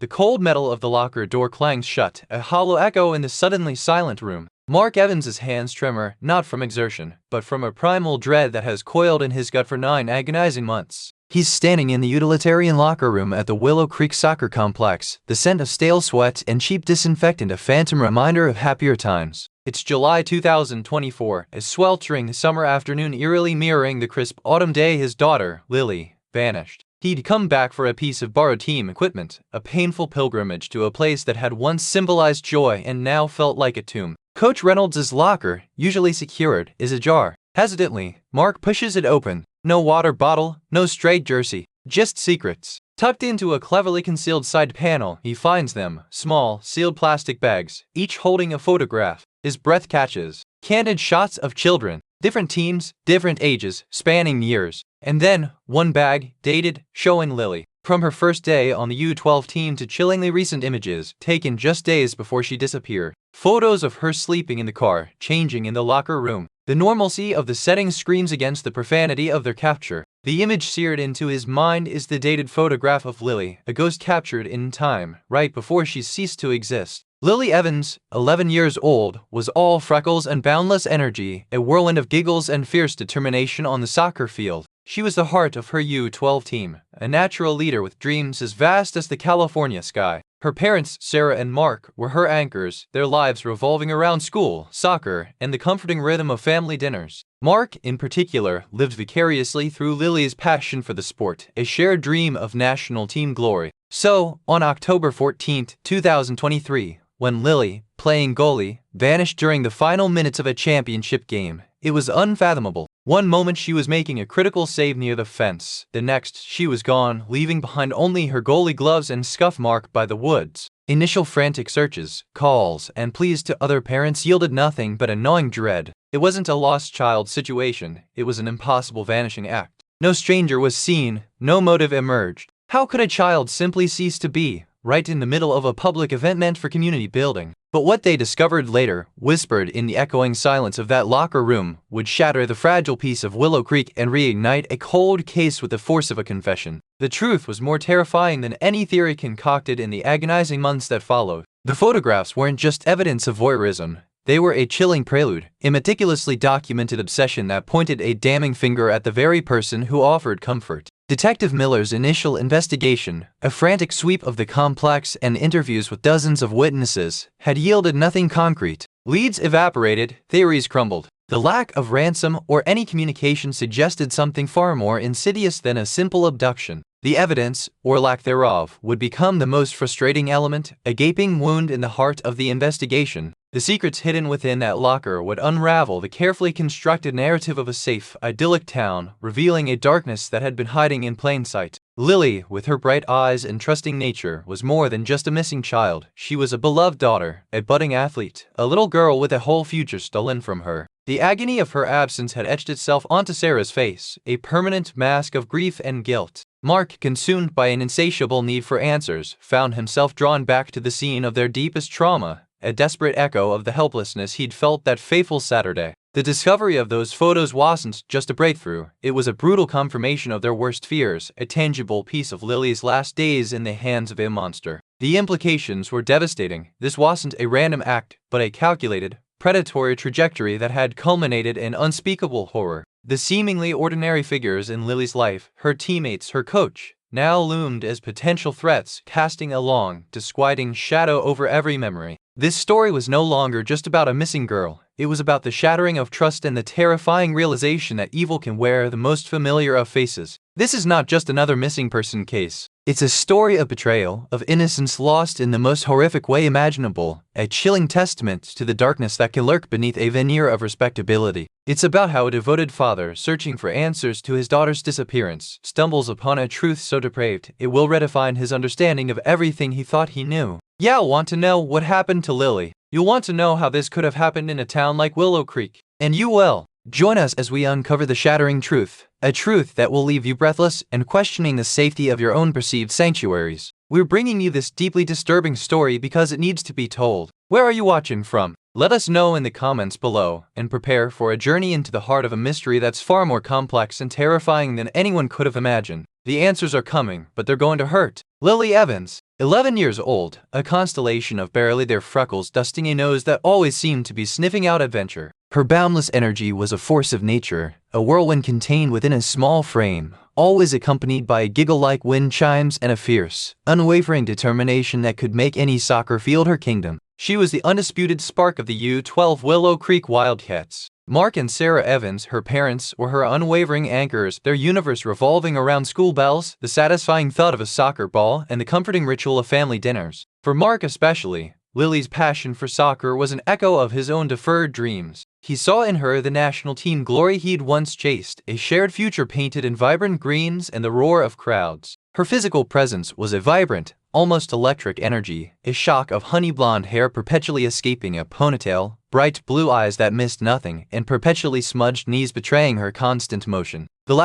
The cold metal of the locker door clangs shut, a hollow echo in the suddenly silent room. Mark Evans's hands tremor, not from exertion, but from a primal dread that has coiled in his gut for 9 agonizing months. He's standing in the utilitarian locker room at the Willow Creek Soccer Complex, the scent of stale sweat and cheap disinfectant a phantom reminder of happier times. It's July 2024, a sweltering summer afternoon eerily mirroring the crisp autumn day his daughter, Lily, vanished. He'd come back for a piece of borrowed team equipment, a painful pilgrimage to a place that had once symbolized joy and now felt like a tomb. Coach Reynolds' locker, usually secured, is ajar. Hesitantly, Mark pushes it open. No water bottle, no stray jersey, just secrets. Tucked into a cleverly concealed side panel, he finds them, small, sealed plastic bags, each holding a photograph. His breath catches. Candid shots of children, different teams, different ages, spanning years. And then, one bag, dated, showing Lily. From her first day on the U12 team to chillingly recent images, taken just days before she disappeared. Photos of her sleeping in the car, changing in the locker room. The normalcy of the setting screams against the profanity of their capture. The image seared into his mind is the dated photograph of Lily, a ghost captured in time, right before she ceased to exist. Lily Evans, 11 years old, was all freckles and boundless energy, a whirlwind of giggles and fierce determination on the soccer field. She was the heart of her U12 team, a natural leader with dreams as vast as the California sky. Her parents, Sarah and Mark, were her anchors, their lives revolving around school, soccer, and the comforting rhythm of family dinners. Mark, in particular, lived vicariously through Lily's passion for the sport, a shared dream of national team glory. So, on October 14, 2023, when Lily, playing goalie, vanished during the final minutes of a championship game, it was unfathomable. One moment she was making a critical save near the fence, the next she was gone, leaving behind only her goalie gloves and scuff mark by the woods. Initial frantic searches, calls, and pleas to other parents yielded nothing but a gnawing dread. It wasn't a lost child situation, it was an impossible vanishing act. No stranger was seen, no motive emerged. How could a child simply cease to be, right in the middle of a public event meant for community building? But what they discovered later, whispered in the echoing silence of that locker room, would shatter the fragile peace of Willow Creek and reignite a cold case with the force of a confession. The truth was more terrifying than any theory concocted in the agonizing months that followed. The photographs weren't just evidence of voyeurism. They were a chilling prelude, a meticulously documented obsession that pointed a damning finger at the very person who offered comfort. Detective Miller's initial investigation, a frantic sweep of the complex and interviews with dozens of witnesses, had yielded nothing concrete. Leads evaporated, theories crumbled. The lack of ransom or any communication suggested something far more insidious than a simple abduction. The evidence, or lack thereof, would become the most frustrating element, a gaping wound in the heart of the investigation. The secrets hidden within that locker would unravel the carefully constructed narrative of a safe, idyllic town, revealing a darkness that had been hiding in plain sight. Lily, with her bright eyes and trusting nature, was more than just a missing child. She was a beloved daughter, a budding athlete, a little girl with a whole future stolen from her. The agony of her absence had etched itself onto Sarah's face, a permanent mask of grief and guilt. Mark, consumed by an insatiable need for answers, found himself drawn back to the scene of their deepest trauma, a desperate echo of the helplessness he'd felt that fateful Saturday. The discovery of those photos wasn't just a breakthrough, it was a brutal confirmation of their worst fears, a tangible piece of Lily's last days in the hands of a monster. The implications were devastating. This wasn't a random act, but a calculated, predatory trajectory that had culminated in unspeakable horror. The seemingly ordinary figures in Lily's life, her teammates, her coach, now loomed as potential threats, casting a long, disquieting shadow over every memory. This story was no longer just about a missing girl. It was about the shattering of trust and the terrifying realization that evil can wear the most familiar of faces. This is not just another missing person case. It's a story of betrayal, of innocence lost in the most horrific way imaginable, a chilling testament to the darkness that can lurk beneath a veneer of respectability. It's about how a devoted father, searching for answers to his daughter's disappearance, stumbles upon a truth so depraved, it will redefine his understanding of everything he thought he knew. You'll want to know what happened to Lily. You'll want to know how this could have happened in a town like Willow Creek. And you will. Join us as we uncover the shattering truth, a truth that will leave you breathless and questioning the safety of your own perceived sanctuaries. We're bringing you this deeply disturbing story because it needs to be told. Where are you watching from? Let us know in the comments below, and prepare for a journey into the heart of a mystery that's far more complex and terrifying than anyone could have imagined. The answers are coming, but they're going to hurt. Lily Evans, 11 years old, a constellation of barely their freckles dusting a nose that always seemed to be sniffing out adventure. Her boundless energy was a force of nature, a whirlwind contained within a small frame, always accompanied by giggle-like wind chimes and a fierce, unwavering determination that could make any soccer field her kingdom. She was the undisputed spark of the U12 Willow Creek Wildcats. Mark and Sarah Evans, her parents, were her unwavering anchors, their universe revolving around school bells, the satisfying thud of a soccer ball, and the comforting ritual of family dinners. For Mark especially, Lily's passion for soccer was an echo of his own deferred dreams. He saw in her the national team glory he'd once chased, a shared future painted in vibrant greens and the roar of crowds. Her physical presence was a vibrant, almost electric energy, a shock of honey blonde hair perpetually escaping a ponytail, bright blue eyes that missed nothing, and perpetually smudged knees betraying her constant motion. The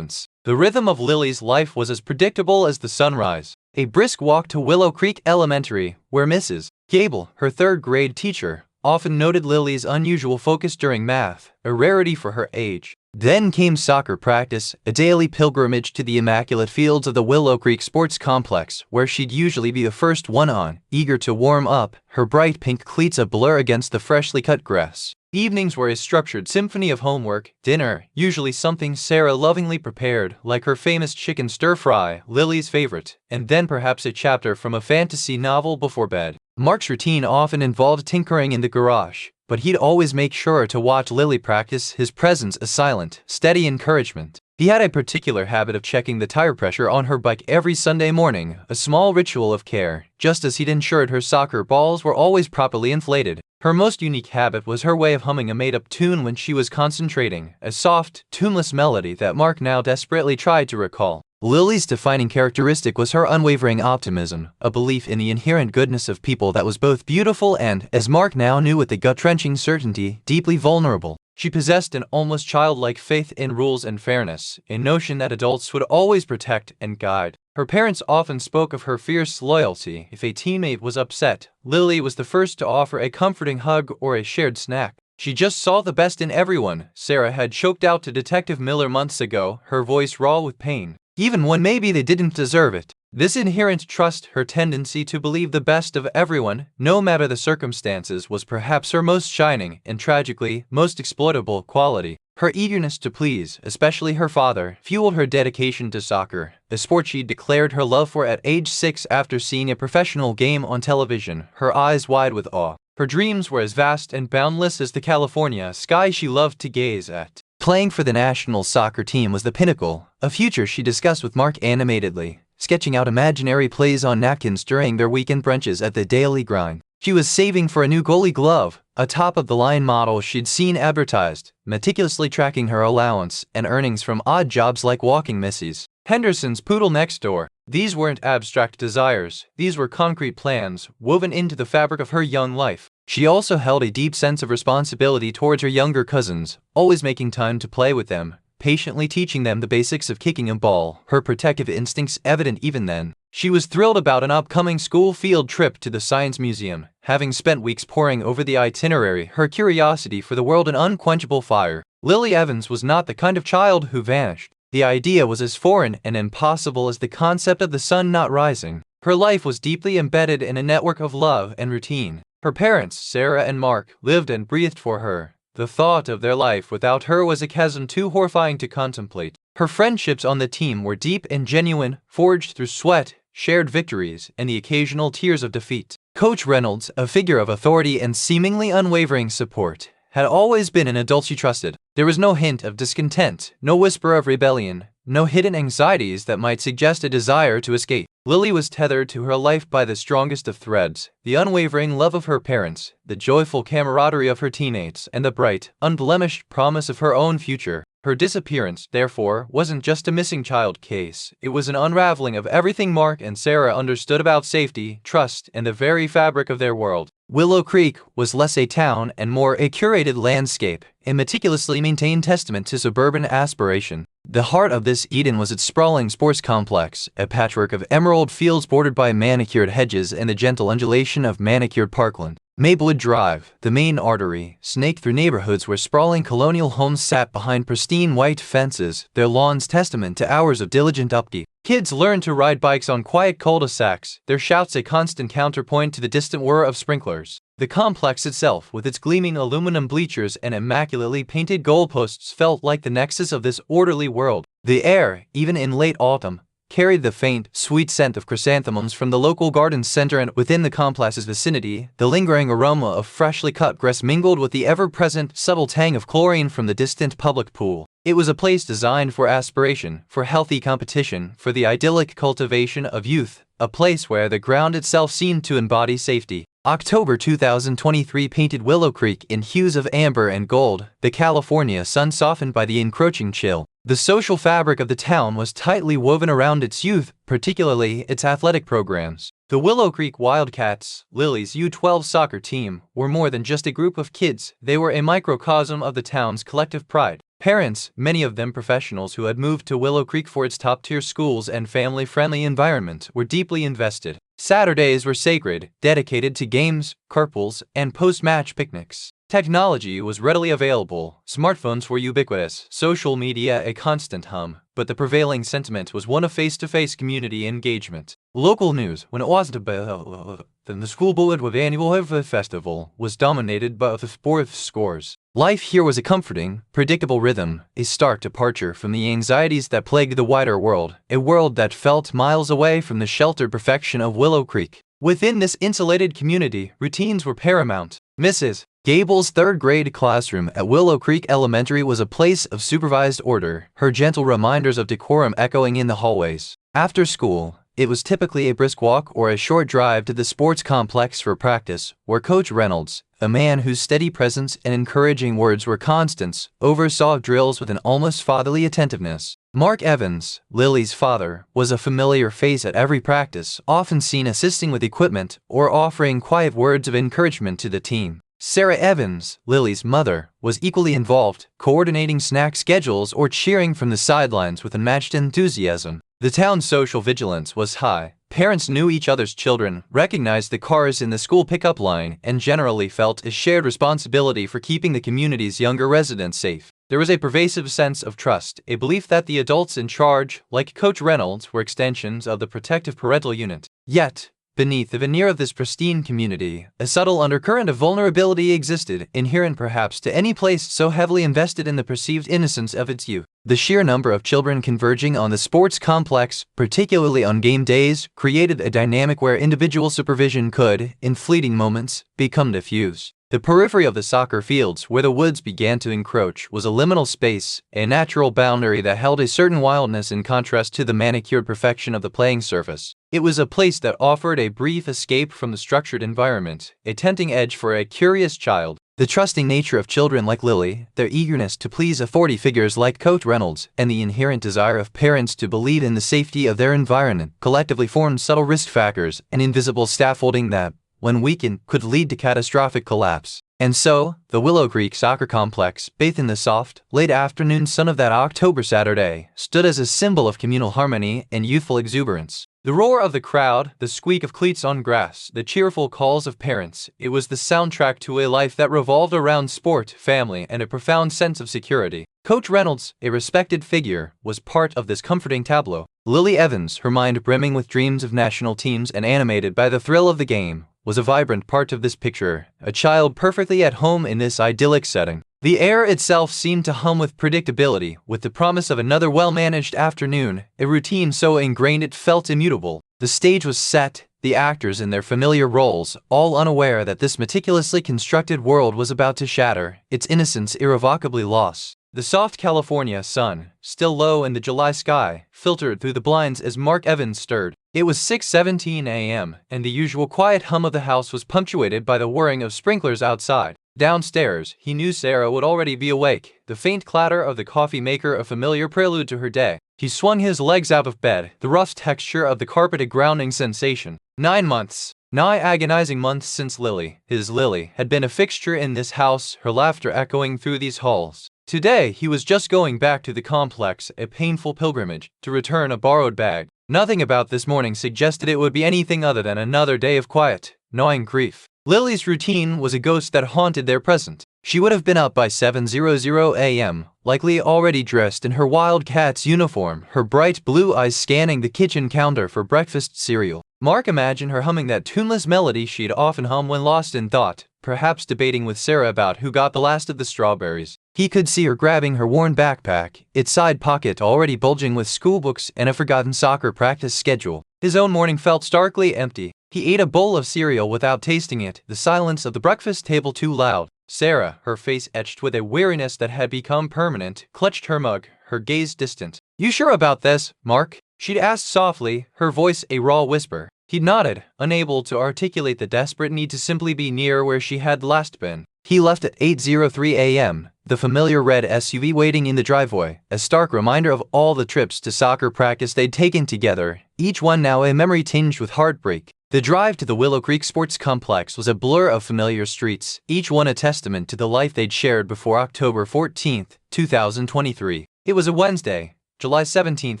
rhythm of Lily's life was as predictable as the sunrise. A brisk walk to Willow Creek Elementary, where Mrs. Gable, her third-grade teacher, often noted Lily's unusual focus during math, a rarity for her age. Then came soccer practice, a daily pilgrimage to the immaculate fields of the Willow Creek Sports Complex, where she'd usually be the first one on, eager to warm up, her bright pink cleats a blur against the freshly cut grass. Evenings were a structured symphony of homework, dinner, usually something Sarah lovingly prepared, like her famous chicken stir-fry, Lily's favorite, and then perhaps a chapter from a fantasy novel before bed. Mark's routine often involved tinkering in the garage, but he'd always make sure to watch Lily practice, his presence a silent, steady encouragement. He had a particular habit of checking the tire pressure on her bike every Sunday morning, a small ritual of care, just as he'd ensured her soccer balls were always properly inflated. Her most unique habit was her way of humming a made-up tune when she was concentrating, a soft, tuneless melody that Mark now desperately tried to recall. Lily's defining characteristic was her unwavering optimism, a belief in the inherent goodness of people that was both beautiful and, as Mark now knew with a gut-wrenching certainty, deeply vulnerable. She possessed an almost childlike faith in rules and fairness, a notion that adults would always protect and guide. Her parents often spoke of her fierce loyalty. If a teammate was upset, Lily was the first to offer a comforting hug or a shared snack. She just saw the best in everyone, Sarah had choked out to Detective Miller months ago, her voice raw with pain. Even when maybe they didn't deserve it. This inherent trust, her tendency to believe the best of everyone, no matter the circumstances, was perhaps her most shining and, tragically, most exploitable quality. Her eagerness to please, especially her father, fueled her dedication to soccer, a sport she declared her love for at age 6 after seeing a professional game on television, her eyes wide with awe. Her dreams were as vast and boundless as the California sky she loved to gaze at. Playing for the national soccer team was the pinnacle, a future she discussed with Mark animatedly, sketching out imaginary plays on napkins during their weekend brunches at the Daily Grind. She was saving for a new goalie glove, a top-of-the-line model she'd seen advertised, meticulously tracking her allowance and earnings from odd jobs like walking Mrs. Henderson's poodle next door. These weren't abstract desires, these were concrete plans, woven into the fabric of her young life. She also held a deep sense of responsibility towards her younger cousins, always making time to play with them, patiently teaching them the basics of kicking a ball, her protective instincts evident even then. She was thrilled about an upcoming school field trip to the Science Museum, having spent weeks poring over the itinerary, her curiosity for the world an unquenchable fire. Lily Evans was not the kind of child who vanished. The idea was as foreign and impossible as the concept of the sun not rising. Her life was deeply embedded in a network of love and routine. Her parents, Sarah and Mark, lived and breathed for her. The thought of their life without her was a chasm too horrifying to contemplate. Her friendships on the team were deep and genuine, forged through sweat, shared victories, and the occasional tears of defeat. Coach Reynolds, a figure of authority and seemingly unwavering support, had always been an adult she trusted. There was no hint of discontent, no whisper of rebellion, no hidden anxieties that might suggest a desire to escape. Lily was tethered to her life by the strongest of threads, the unwavering love of her parents, the joyful camaraderie of her teammates, and the bright, unblemished promise of her own future. Her disappearance, therefore, wasn't just a missing child case. It was an unraveling of everything Mark and Sarah understood about safety, trust, and the very fabric of their world. Willow Creek was less a town and more a curated landscape, a meticulously maintained testament to suburban aspiration. The heart of this Eden was its sprawling sports complex, a patchwork of emerald fields bordered by manicured hedges and the gentle undulation of manicured parkland. Maplewood Drive, the main artery, snaked through neighborhoods where sprawling colonial homes sat behind pristine white fences, their lawns testament to hours of diligent upkeep. Kids learned to ride bikes on quiet cul-de-sacs, their shouts a constant counterpoint to the distant whir of sprinklers. The complex itself, with its gleaming aluminum bleachers and immaculately painted goalposts, felt like the nexus of this orderly world. The air, even in late autumn, carried the faint, sweet scent of chrysanthemums from the local garden center, and within the complex's vicinity, the lingering aroma of freshly cut grass mingled with the ever-present, subtle tang of chlorine from the distant public pool. It was a place designed for aspiration, for healthy competition, for the idyllic cultivation of youth, a place where the ground itself seemed to embody safety. October 2023 painted Willow Creek in hues of amber and gold, the California sun softened by the encroaching chill. The social fabric of the town was tightly woven around its youth, particularly its athletic programs. The Willow Creek Wildcats, Lily's U12 soccer team, were more than just a group of kids. They were a microcosm of the town's collective pride. Parents, many of them professionals who had moved to Willow Creek for its top-tier schools and family-friendly environment, were deeply invested. Saturdays were sacred, dedicated to games, carpools, and post-match picnics. Technology was readily available, smartphones were ubiquitous, social media a constant hum, but the prevailing sentiment was one of face-to-face community engagement. Local news, when it was the school bulletin with annual festival, was dominated by the sports scores. Life here was a comforting, predictable rhythm, a stark departure from the anxieties that plagued the wider world, a world that felt miles away from the sheltered perfection of Willow Creek. Within this insulated community, routines were paramount. Mrs. Gable's third-grade classroom at Willow Creek Elementary was a place of supervised order, her gentle reminders of decorum echoing in the hallways. After school, it was typically a brisk walk or a short drive to the sports complex for practice, where Coach Reynolds, a man whose steady presence and encouraging words were constants, oversaw drills with an almost fatherly attentiveness. Mark Evans, Lily's father, was a familiar face at every practice, often seen assisting with equipment or offering quiet words of encouragement to the team. Sarah Evans, Lily's mother, was equally involved, coordinating snack schedules or cheering from the sidelines with unmatched enthusiasm. The town's social vigilance was high. Parents knew each other's children, recognized the cars in the school pickup line, and generally felt a shared responsibility for keeping the community's younger residents safe. There was a pervasive sense of trust, a belief that the adults in charge, like Coach Reynolds, were extensions of the protective parental unit. Yet, beneath the veneer of this pristine community, a subtle undercurrent of vulnerability existed, inherent perhaps to any place so heavily invested in the perceived innocence of its youth. The sheer number of children converging on the sports complex, particularly on game days, created a dynamic where individual supervision could, in fleeting moments, become diffuse. The periphery of the soccer fields, where the woods began to encroach, was a liminal space, a natural boundary that held a certain wildness in contrast to the manicured perfection of the playing surface. It was a place that offered a brief escape from the structured environment, a tempting edge for a curious child. The trusting nature of children like Lily, their eagerness to please authority figures like Coach Reynolds, and the inherent desire of parents to believe in the safety of their environment collectively formed subtle risk factors, an invisible scaffolding that, when weakened, could lead to catastrophic collapse. And so, the Willow Creek Soccer Complex, bathed in the soft, late afternoon sun of that October Saturday, stood as a symbol of communal harmony and youthful exuberance. The roar of the crowd, the squeak of cleats on grass, the cheerful calls of parents, it was the soundtrack to a life that revolved around sport, family, and a profound sense of security. Coach Reynolds, a respected figure, was part of this comforting tableau. Lily Evans, her mind brimming with dreams of national teams and animated by the thrill of the game, was a vibrant part of this picture, a child perfectly at home in this idyllic setting. The air itself seemed to hum with predictability, with the promise of another well-managed afternoon, a routine so ingrained it felt immutable. The stage was set, the actors in their familiar roles, all unaware that this meticulously constructed world was about to shatter, its innocence irrevocably lost. The soft California sun, still low in the July sky, filtered through the blinds as Mark Evans stirred. It was 6:17 a.m., and the usual quiet hum of the house was punctuated by the whirring of sprinklers outside. Downstairs, he knew Sarah would already be awake, the faint clatter of the coffee maker a familiar prelude to her day. He swung his legs out of bed, the rough texture of the carpet a grounding sensation. 9 months. 9 agonizing months since Lily, his Lily, had been a fixture in this house, her laughter echoing through these halls. Today, he was just going back to the complex, a painful pilgrimage, to return a borrowed bag. Nothing about this morning suggested it would be anything other than another day of quiet, gnawing grief. Lily's routine was a ghost that haunted their present. She would have been up by 7:00 a.m., likely already dressed in her Wildcats uniform, her bright blue eyes scanning the kitchen counter for breakfast cereal. Mark imagined her humming that tuneless melody she'd often hum when lost in thought, perhaps debating with Sarah about who got the last of the strawberries. He could see her grabbing her worn backpack, its side pocket already bulging with schoolbooks and a forgotten soccer practice schedule. His own morning felt starkly empty. He ate a bowl of cereal without tasting it, the silence of the breakfast table too loud. Sarah, her face etched with a weariness that had become permanent, clutched her mug, her gaze distant. "You sure about this, Mark?" she'd asked softly, her voice a raw whisper. He nodded, unable to articulate the desperate need to simply be near where she had last been. He left at 8:03 a.m., the familiar red SUV waiting in the driveway, a stark reminder of all the trips to soccer practice they'd taken together, each one now a memory tinged with heartbreak. The drive to the Willow Creek Sports Complex was a blur of familiar streets, each one a testament to the life they'd shared before October 14, 2023. It was a Wednesday, July 17,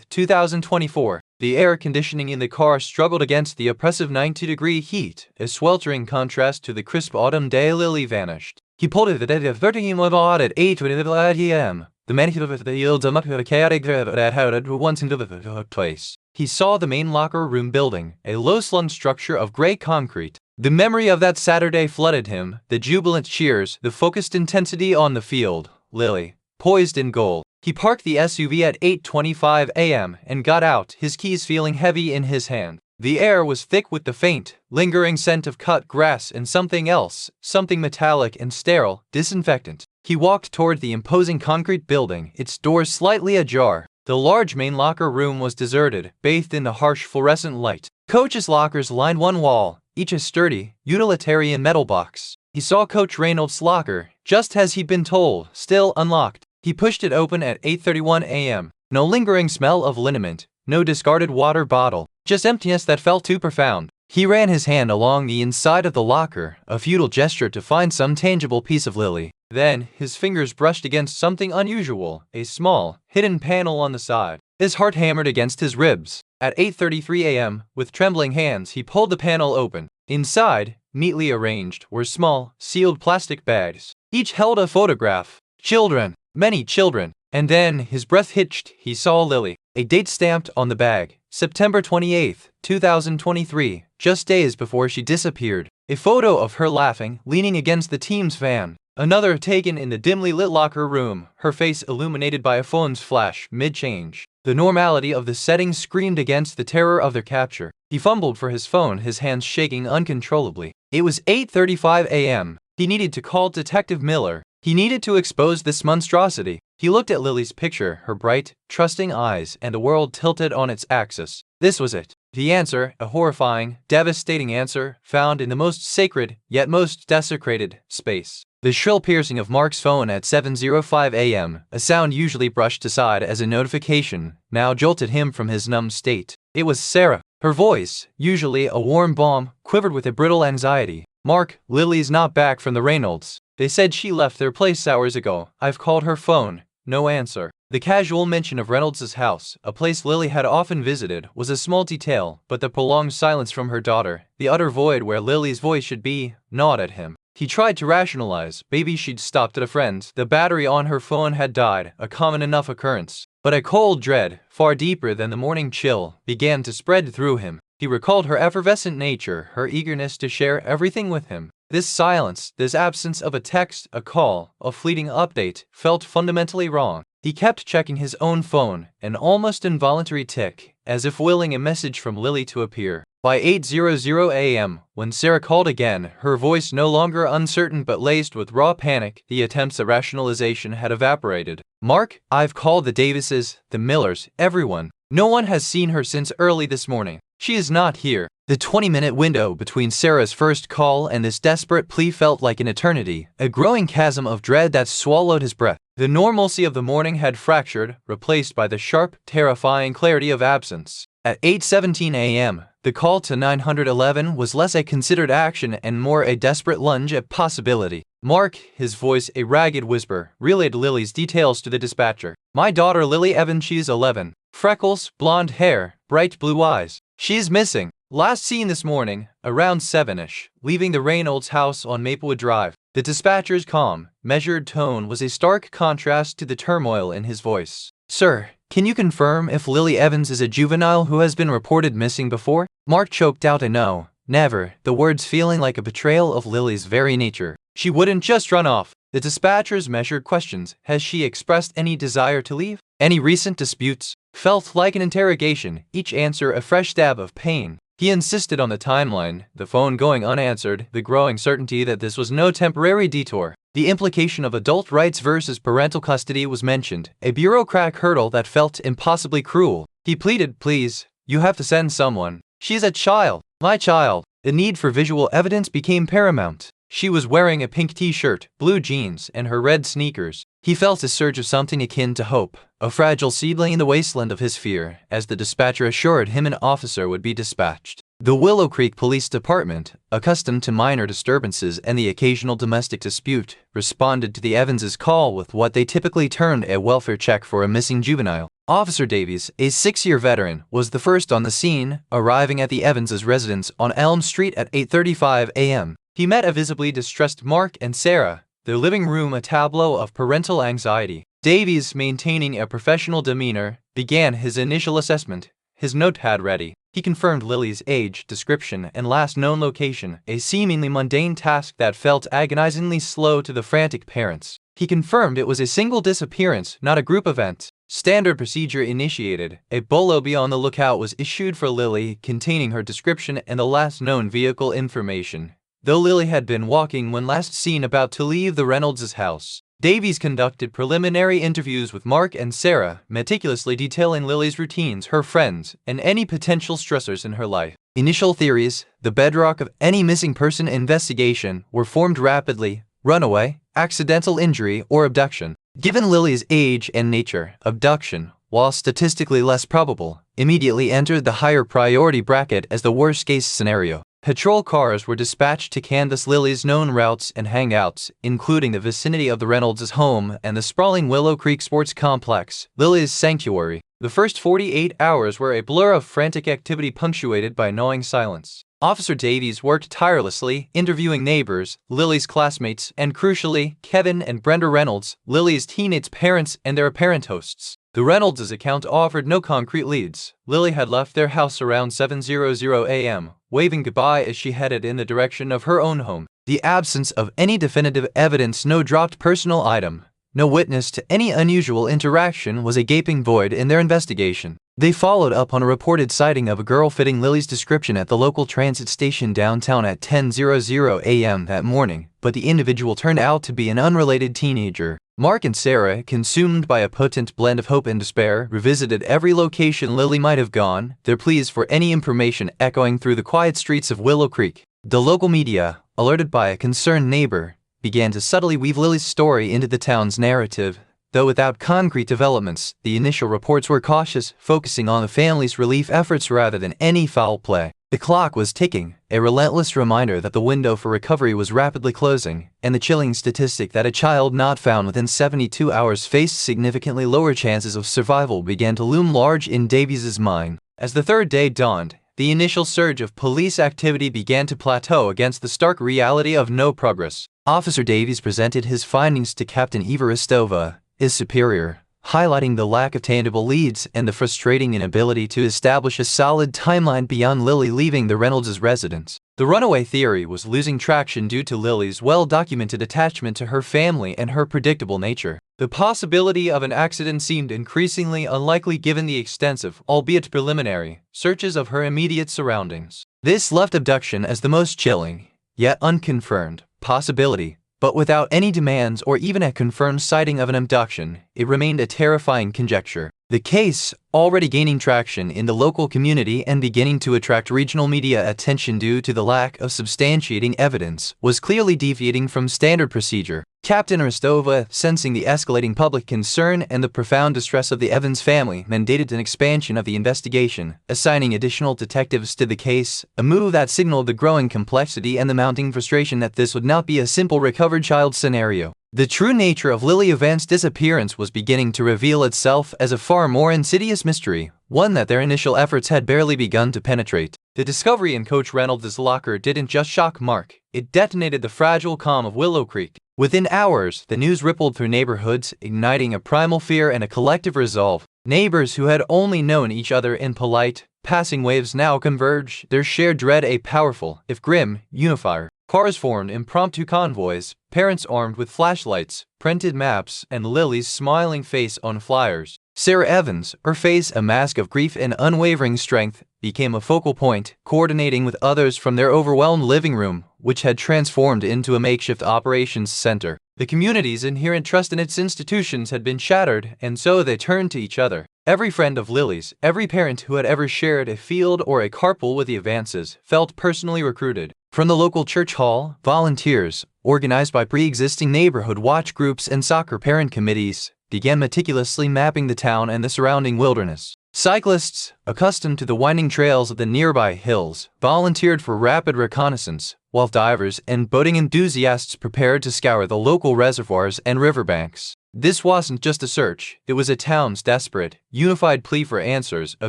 2024. The air conditioning in the car struggled against the oppressive 90-degree heat, a sweltering contrast to the crisp autumn day. Lily vanished. He pulled it at 13 at 8:20 a.m. The magnitude of the yields of a chaotic that had once into the place. He saw the main locker room building, a low-slung structure of gray concrete. The memory of that Saturday flooded him, the jubilant cheers, the focused intensity on the field. Lily, poised in goal. He parked the SUV at 8:25 a.m. and got out, his keys feeling heavy in his hand. The air was thick with the faint, lingering scent of cut grass and something else, something metallic and sterile, disinfectant. He walked toward the imposing concrete building, its doors slightly ajar. The large main locker room was deserted, bathed in the harsh fluorescent light. Coach's lockers lined one wall, each a sturdy, utilitarian metal box. He saw Coach Reynolds' locker, just as he'd been told, still unlocked. He pushed it open at 8:31 a.m. No lingering smell of liniment, no discarded water bottle, just emptiness that felt too profound. He ran his hand along the inside of the locker, a futile gesture to find some tangible piece of Lily. Then, his fingers brushed against something unusual, a small, hidden panel on the side. His heart hammered against his ribs. At 8:33 a.m., with trembling hands, he pulled the panel open. Inside, neatly arranged, were small, sealed plastic bags. Each held a photograph. Children. Many children. And then, his breath hitched, he saw Lily. A date stamped on the bag, September 28, 2023, just days before she disappeared. A photo of her laughing, leaning against the team's fan. Another taken in the dimly lit locker room, her face illuminated by a phone's flash mid-change. The normality of the setting screamed against the terror of their capture. He fumbled for his phone, his hands shaking uncontrollably. It was 8:35 a.m. He needed to call Detective Miller. He needed to expose this monstrosity. He looked at Lily's picture, her bright, trusting eyes, and the world tilted on its axis. This was it. The answer, a horrifying, devastating answer, found in the most sacred, yet most desecrated, space. The shrill piercing of Mark's phone at 7:05 a.m., a sound usually brushed aside as a notification, now jolted him from his numb state. It was Sarah. Her voice, usually a warm balm, quivered with a brittle anxiety. "Mark, Lily's not back from the Reynolds. They said she left their place hours ago. I've called her phone. No answer." The casual mention of Reynolds' house, a place Lily had often visited, was a small detail, but the prolonged silence from her daughter, the utter void where Lily's voice should be, gnawed at him. He tried to rationalize. Maybe she'd stopped at a friend's. The battery on her phone had died, a common enough occurrence. But a cold dread, far deeper than the morning chill, began to spread through him. He recalled her effervescent nature, her eagerness to share everything with him. This silence, this absence of a text, a call, a fleeting update, felt fundamentally wrong. He kept checking his own phone, an almost involuntary tick, as if willing a message from Lily to appear. By 8:00 a.m., when Sarah called again, her voice no longer uncertain but laced with raw panic, the attempts at rationalization had evaporated. "Mark, I've called the Davises, the Millers, everyone. No one has seen her since early this morning. She is not here." The 20-minute window between Sarah's first call and this desperate plea felt like an eternity, a growing chasm of dread that swallowed his breath. The normalcy of the morning had fractured, replaced by the sharp, terrifying clarity of absence. At 8:17 a.m., The call to 911 was less a considered action and more a desperate lunge at possibility. Mark, his voice a ragged whisper, relayed Lily's details to the dispatcher. My daughter Lily Evans, she's 11. Freckles, blonde hair, bright blue eyes. She's missing. Last seen this morning, around 7ish, leaving the Reynolds house on Maplewood Drive. The dispatcher's calm, measured tone was a stark contrast to the turmoil in his voice. Sir, can you confirm if Lily Evans is a juvenile who has been reported missing before? Mark choked out a no. Never, the words feeling like a betrayal of Lily's very nature. She wouldn't just run off. The dispatcher's measured questions. Has she expressed any desire to leave? Any recent disputes? Felt like an interrogation, each answer a fresh stab of pain. He insisted on the timeline, the phone going unanswered, the growing certainty that this was no temporary detour. The implication of adult rights versus parental custody was mentioned, a bureaucratic hurdle that felt impossibly cruel. He pleaded, please, you have to send someone. She's a child. My child. The need for visual evidence became paramount. She was wearing a pink t-shirt, blue jeans, and her red sneakers. He felt a surge of something akin to hope, a fragile seedling in the wasteland of his fear, as the dispatcher assured him an officer would be dispatched. The Willow Creek Police Department, accustomed to minor disturbances and the occasional domestic dispute, responded to the Evanses' call with what they typically termed a welfare check for a missing juvenile. Officer Davies, a 6-year veteran, was the first on the scene, arriving at the Evanses' residence on Elm Street at 8:35 a.m. He met a visibly distressed Mark and Sarah, their living room a tableau of parental anxiety. Davies, maintaining a professional demeanor, began his initial assessment, his notepad ready. He confirmed Lily's age, description, and last known location, a seemingly mundane task that felt agonizingly slow to the frantic parents. He confirmed it was a single disappearance, not a group event. Standard procedure initiated. A bolo be on the lookout was issued for Lily, containing her description and the last known vehicle information. Though Lily had been walking when last seen about to leave the Reynolds' house. Davies conducted preliminary interviews with Mark and Sarah, meticulously detailing Lily's routines, her friends, and any potential stressors in her life. Initial theories, the bedrock of any missing person investigation, were formed rapidly: runaway, accidental injury, or abduction. Given Lily's age and nature, abduction, while statistically less probable, immediately entered the higher priority bracket as the worst-case scenario. Patrol cars were dispatched to canvass Lily's known routes and hangouts, including the vicinity of the Reynolds' home and the sprawling Willow Creek Sports Complex, Lily's sanctuary. The first 48 hours were a blur of frantic activity punctuated by gnawing silence. Officer Davies worked tirelessly, interviewing neighbors, Lily's classmates, and crucially, Kevin and Brenda Reynolds, Lily's teenage parents and their apparent hosts. The Reynolds' account offered no concrete leads. Lily had left their house around 7:00 a.m., waving goodbye as she headed in the direction of her own home. The absence of any definitive evidence, no dropped personal item, no witness to any unusual interaction was a gaping void in their investigation. They followed up on a reported sighting of a girl fitting Lily's description at the local transit station downtown at 10:00 a.m. that morning, but the individual turned out to be an unrelated teenager. Mark and Sarah, consumed by a potent blend of hope and despair, revisited every location Lily might have gone, their pleas for any information echoing through the quiet streets of Willow Creek. The local media, alerted by a concerned neighbor, began to subtly weave Lily's story into the town's narrative. Though without concrete developments, the initial reports were cautious, focusing on the family's relief efforts rather than any foul play. The clock was ticking, a relentless reminder that the window for recovery was rapidly closing, and the chilling statistic that a child not found within 72 hours faced significantly lower chances of survival began to loom large in Davies' mind. As the third day dawned, the initial surge of police activity began to plateau against the stark reality of no progress. Officer Davies presented his findings to Captain Ivaristova, his superior, highlighting the lack of tangible leads and the frustrating inability to establish a solid timeline beyond Lily leaving the Reynolds' residence. The runaway theory was losing traction due to Lily's well-documented attachment to her family and her predictable nature. The possibility of an accident seemed increasingly unlikely given the extensive, albeit preliminary, searches of her immediate surroundings. This left abduction as the most chilling, yet unconfirmed, possibility. But without any demands or even a confirmed sighting of an abduction, it remained a terrifying conjecture. The case, already gaining traction in the local community and beginning to attract regional media attention due to the lack of substantiating evidence, was clearly deviating from standard procedure. Captain Rostova, sensing the escalating public concern and the profound distress of the Evans family, mandated an expansion of the investigation, assigning additional detectives to the case, a move that signaled the growing complexity and the mounting frustration that this would not be a simple recovered child scenario. The true nature of Lily Evans' disappearance was beginning to reveal itself as a far more insidious mystery, one that their initial efforts had barely begun to penetrate. The discovery in Coach Reynolds' locker didn't just shock Mark, it detonated the fragile calm of Willow Creek. Within hours, the news rippled through neighborhoods, igniting a primal fear and a collective resolve. Neighbors who had only known each other in polite, passing waves now converged, their shared dread a powerful, if grim, unifier. Cars formed impromptu convoys, parents armed with flashlights, printed maps, and Lily's smiling face on flyers. Sarah Evans, her face a mask of grief and unwavering strength, became a focal point, coordinating with others from their overwhelmed living room, which had transformed into a makeshift operations center. The community's inherent trust in its institutions had been shattered, and so they turned to each other. Every friend of Lily's, every parent who had ever shared a field or a carpool with the Evanses, felt personally recruited. From the local church hall, volunteers, organized by pre-existing neighborhood watch groups and soccer parent committees, began meticulously mapping the town and the surrounding wilderness. Cyclists, accustomed to the winding trails of the nearby hills, volunteered for rapid reconnaissance, while divers and boating enthusiasts prepared to scour the local reservoirs and riverbanks. This wasn't just a search, it was a town's desperate, unified plea for answers, a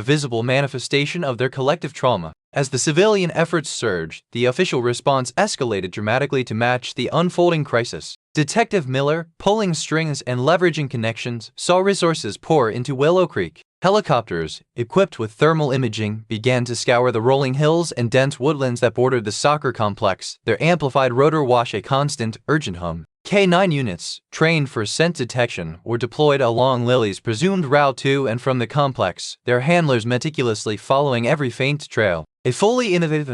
visible manifestation of their collective trauma. As the civilian efforts surged, the official response escalated dramatically to match the unfolding crisis. Detective Miller, pulling strings and leveraging connections, saw resources pour into Willow Creek. Helicopters, equipped with thermal imaging, began to scour the rolling hills and dense woodlands that bordered the soccer complex, their amplified rotor wash a constant, urgent hum. K-9 units, trained for scent detection, were deployed along Lily's presumed route to and from the complex, their handlers meticulously following every faint trail. A fully innovative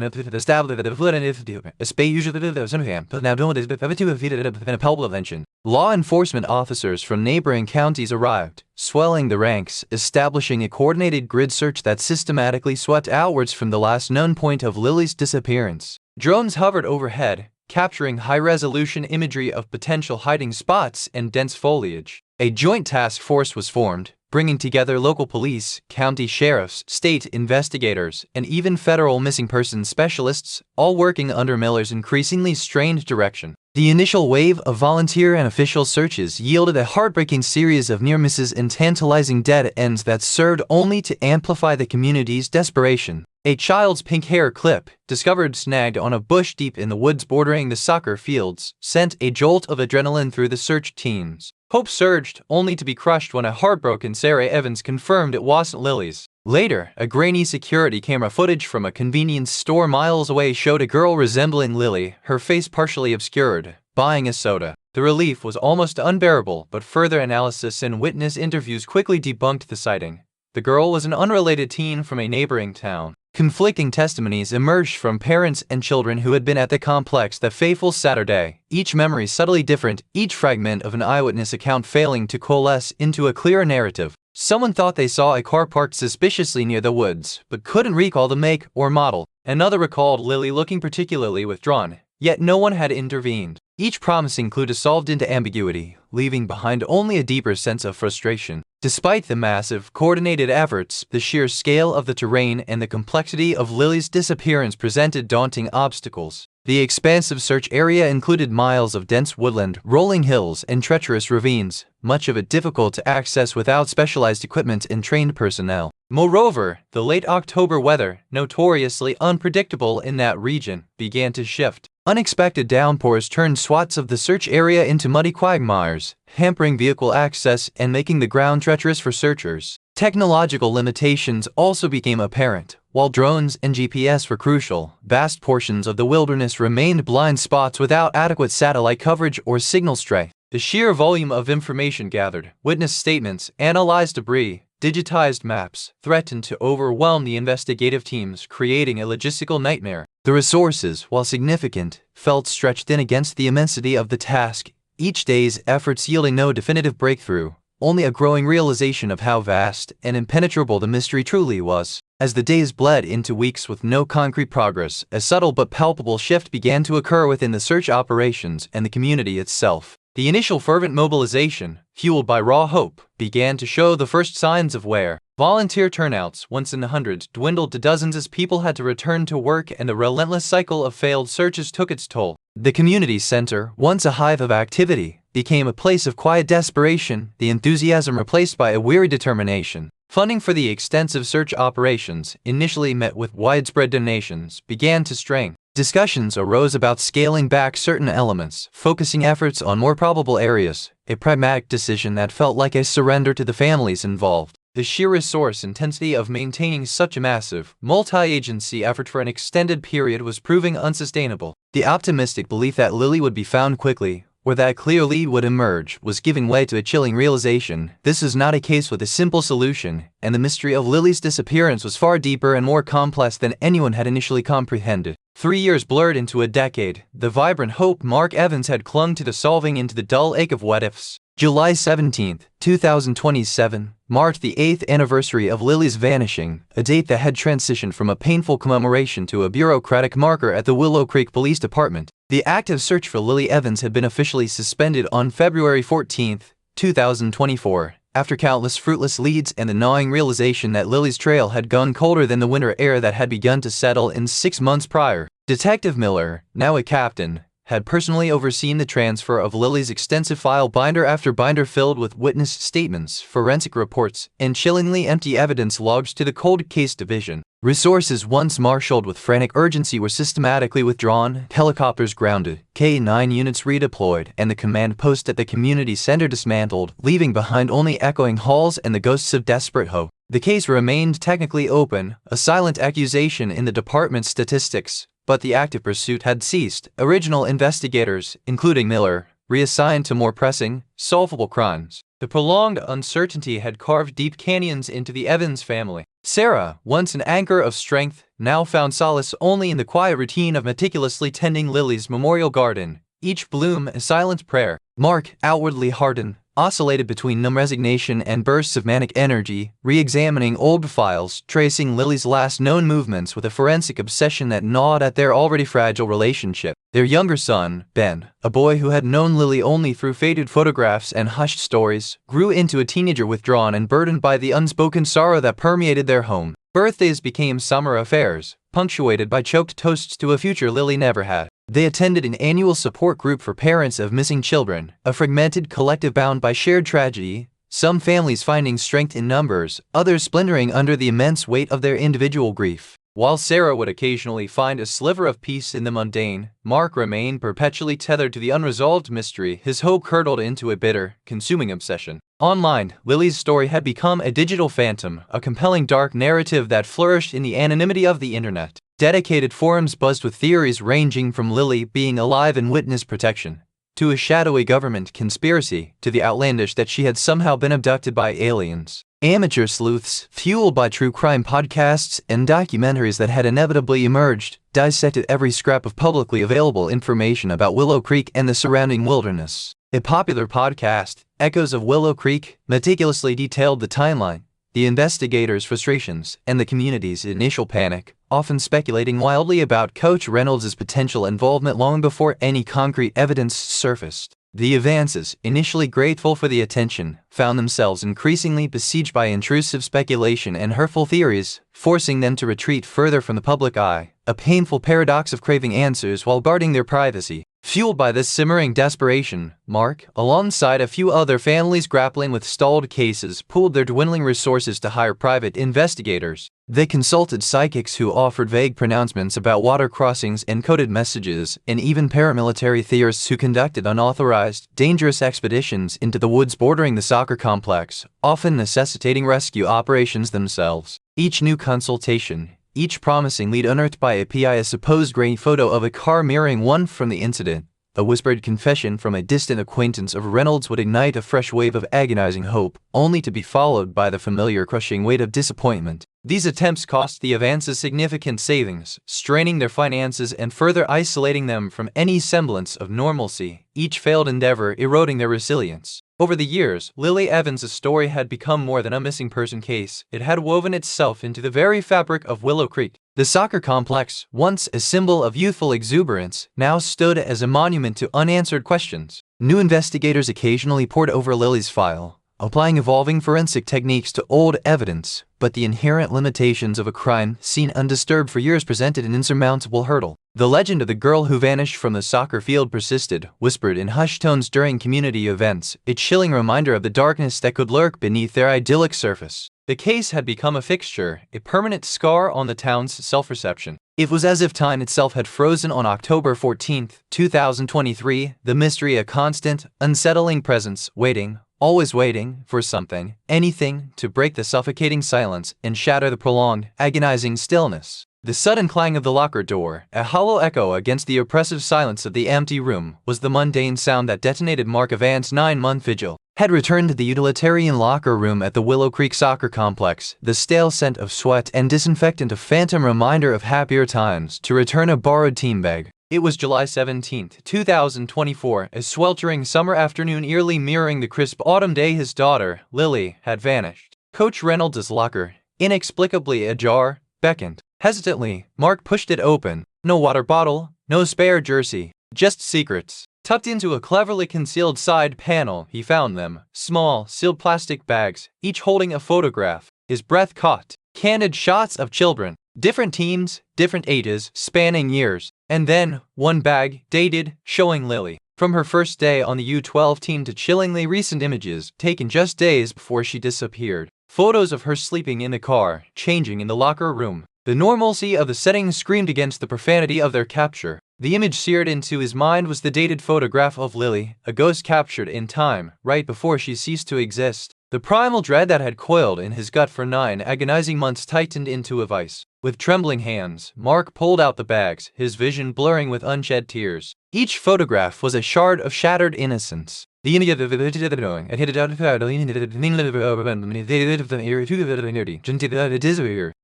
law enforcement officers from neighboring counties arrived, swelling the ranks, establishing a coordinated grid search that systematically swept outwards from the last known point of Lily's disappearance. Drones hovered overhead, capturing high-resolution imagery of potential hiding spots and dense foliage. A joint task force was formed, bringing together local police, county sheriffs, state investigators, and even federal missing persons specialists, all working under Miller's increasingly strained direction. The initial wave of volunteer and official searches yielded a heartbreaking series of near misses and tantalizing dead ends that served only to amplify the community's desperation. A child's pink hair clip, discovered snagged on a bush deep in the woods bordering the soccer fields, sent a jolt of adrenaline through the search teams. Hope surged, only to be crushed when a heartbroken Sarah Evans confirmed it wasn't Lily's. Later, a grainy security camera footage from a convenience store miles away showed a girl resembling Lily, her face partially obscured, buying a soda. The relief was almost unbearable, but further analysis and witness interviews quickly debunked the sighting. The girl was an unrelated teen from a neighboring town. Conflicting testimonies emerged from parents and children who had been at the complex that fateful Saturday, each memory subtly different, each fragment of an eyewitness account failing to coalesce into a clear narrative. Someone thought they saw a car parked suspiciously near the woods, but couldn't recall the make or model. Another recalled Lily looking particularly withdrawn, yet no one had intervened. Each promising clue dissolved into ambiguity, leaving behind only a deeper sense of frustration. Despite the massive, coordinated efforts, the sheer scale of the terrain and the complexity of Lily's disappearance presented daunting obstacles. The expansive search area included miles of dense woodland, rolling hills, and treacherous ravines, much of it difficult to access without specialized equipment and trained personnel. Moreover, the late October weather, notoriously unpredictable in that region, began to shift. Unexpected downpours turned swaths of the search area into muddy quagmires, hampering vehicle access and making the ground treacherous for searchers. Technological limitations also became apparent. While drones and GPS were crucial, vast portions of the wilderness remained blind spots without adequate satellite coverage or signal strength. The sheer volume of information gathered, witness statements, analyzed debris, digitized maps, threatened to overwhelm the investigative teams, creating a logistical nightmare. The resources, while significant, felt stretched thin against the immensity of the task, each day's efforts yielding no definitive breakthrough. only a growing realization of how vast and impenetrable the mystery truly was. As the days bled into weeks with no concrete progress, a subtle but palpable shift began to occur within the search operations and the community itself. The initial fervent mobilization, fueled by raw hope, began to show the first signs of wear. Volunteer turnouts, once in the hundreds, dwindled to dozens as people had to return to work and the relentless cycle of failed searches took its toll. The community center, once a hive of activity, became a place of quiet desperation, the enthusiasm replaced by a weary determination. Funding for the extensive search operations, initially met with widespread donations, began to strain. Discussions arose about scaling back certain elements, focusing efforts on more probable areas, a pragmatic decision that felt like a surrender to the families involved. The sheer resource intensity of maintaining such a massive, multi-agency effort for an extended period was proving unsustainable. The optimistic belief that Lily would be found quickly, or that a clear lead would emerge, was giving way to a chilling realization. This is not a case with a simple solution, and the mystery of Lily's disappearance was far deeper and more complex than anyone had initially comprehended. 3 years blurred into a decade, the vibrant hope Mark Evans had clung to the solving into the dull ache of what-ifs. July 17, 2027, marked the 8th anniversary of Lily's vanishing, a date that had transitioned from a painful commemoration to a bureaucratic marker at the Willow Creek Police Department. The active search for Lily Evans had been officially suspended on February 14, 2024, after countless fruitless leads and the gnawing realization that Lily's trail had gone colder than the winter air that had begun to settle in 6 months prior. Detective Miller, now a captain, had personally overseen the transfer of Lily's extensive file binder after binder filled with witness statements, forensic reports, and chillingly empty evidence logs to the Cold Case Division. Resources once marshaled with frantic urgency were systematically withdrawn, helicopters grounded, K-9 units redeployed, and the command post at the community center dismantled, leaving behind only echoing halls and the ghosts of desperate hope. The case remained technically open, a silent accusation in the department's statistics, but the active pursuit had ceased. Original investigators, including Miller, reassigned to more pressing, solvable crimes. The prolonged uncertainty had carved deep canyons into the Evans family. Sarah, once an anchor of strength, now found solace only in the quiet routine of meticulously tending Lily's memorial garden, each bloom a silent prayer. Mark, outwardly hardened, oscillated between numb resignation and bursts of manic energy, re-examining old files, tracing Lily's last known movements with a forensic obsession that gnawed at their already fragile relationship. Their younger son, Ben, a boy who had known Lily only through faded photographs and hushed stories, grew into a teenager withdrawn and burdened by the unspoken sorrow that permeated their home. Birthdays became summer affairs, punctuated by choked toasts to a future Lily never had. They attended an annual support group for parents of missing children, a fragmented collective bound by shared tragedy, some families finding strength in numbers, others splintering under the immense weight of their individual grief. While Sarah would occasionally find a sliver of peace in the mundane, Mark remained perpetually tethered to the unresolved mystery, his hope curdled into a bitter, consuming obsession. Online, Lily's story had become a digital phantom, a compelling dark narrative that flourished in the anonymity of the internet. Dedicated forums buzzed with theories ranging from Lily being alive in witness protection, to a shadowy government conspiracy, to the outlandish that she had somehow been abducted by aliens. Amateur sleuths, fueled by true crime podcasts and documentaries that had inevitably emerged, dissected every scrap of publicly available information about Willow Creek and the surrounding wilderness. A popular podcast, Echoes of Willow Creek, meticulously detailed the timeline, the investigators' frustrations, and the community's initial panic, often speculating wildly about Coach Reynolds' potential involvement long before any concrete evidence surfaced. The advances, initially grateful for the attention, found themselves increasingly besieged by intrusive speculation and hurtful theories, forcing them to retreat further from the public eye, a painful paradox of craving answers while guarding their privacy. Fueled by this simmering desperation, Mark, alongside a few other families grappling with stalled cases, pooled their dwindling resources to hire private investigators. They consulted psychics who offered vague pronouncements about water crossings and coded messages, and even paramilitary theorists who conducted unauthorized, dangerous expeditions into the woods bordering the soccer complex, often necessitating rescue operations themselves. Each new consultation, each promising lead unearthed by a PI, a supposed grainy photo of a car mirroring one from the incident, a whispered confession from a distant acquaintance of Reynolds, would ignite a fresh wave of agonizing hope, only to be followed by the familiar crushing weight of disappointment. These attempts cost the advances significant savings, straining their finances and further isolating them from any semblance of normalcy, each failed endeavor eroding their resilience. Over the years, Lily Evans' story had become more than a missing person case. It had woven itself into the very fabric of Willow Creek. The soccer complex, once a symbol of youthful exuberance, now stood as a monument to unanswered questions. New investigators occasionally pored over Lily's file, applying evolving forensic techniques to old evidence, but the inherent limitations of a crime seen undisturbed for years presented an insurmountable hurdle. The legend of the girl who vanished from the soccer field persisted, whispered in hushed tones during community events, a chilling reminder of the darkness that could lurk beneath their idyllic surface. The case had become a fixture, a permanent scar on the town's self-perception. It was as if time itself had frozen on October 14, 2023, the mystery a constant, unsettling presence, waiting, always waiting for something, anything, to break the suffocating silence and shatter the prolonged, agonizing stillness. The sudden clang of the locker door, a hollow echo against the oppressive silence of the empty room, was the mundane sound that detonated Mark Evans' 9-month vigil. Had returned to the utilitarian locker room at the Willow Creek Soccer Complex, the stale scent of sweat and disinfectant a phantom reminder of happier times, to return a borrowed team bag. It was July 17, 2024, a sweltering summer afternoon eerily mirroring the crisp autumn day his daughter, Lily, had vanished. Coach Reynolds' locker, inexplicably ajar, beckoned. Hesitantly, Mark pushed it open. No water bottle, no spare jersey, just secrets. Tucked into a cleverly concealed side panel, he found them, small, sealed plastic bags, each holding a photograph. His breath caught. Candid shots of children. Different teams, different ages, spanning years. And then, one bag, dated, showing Lily. From her first day on the U12 team to chillingly recent images, taken just days before she disappeared. Photos of her sleeping in the car, changing in the locker room. The normalcy of the setting screamed against the profanity of their capture. The image seared into his mind was the dated photograph of Lily, a ghost captured in time, right before she ceased to exist. The primal dread that had coiled in his gut for 9 agonizing months tightened into a vice. With trembling hands, Mark pulled out the bags, his vision blurring with unshed tears. Each photograph was a shard of shattered innocence.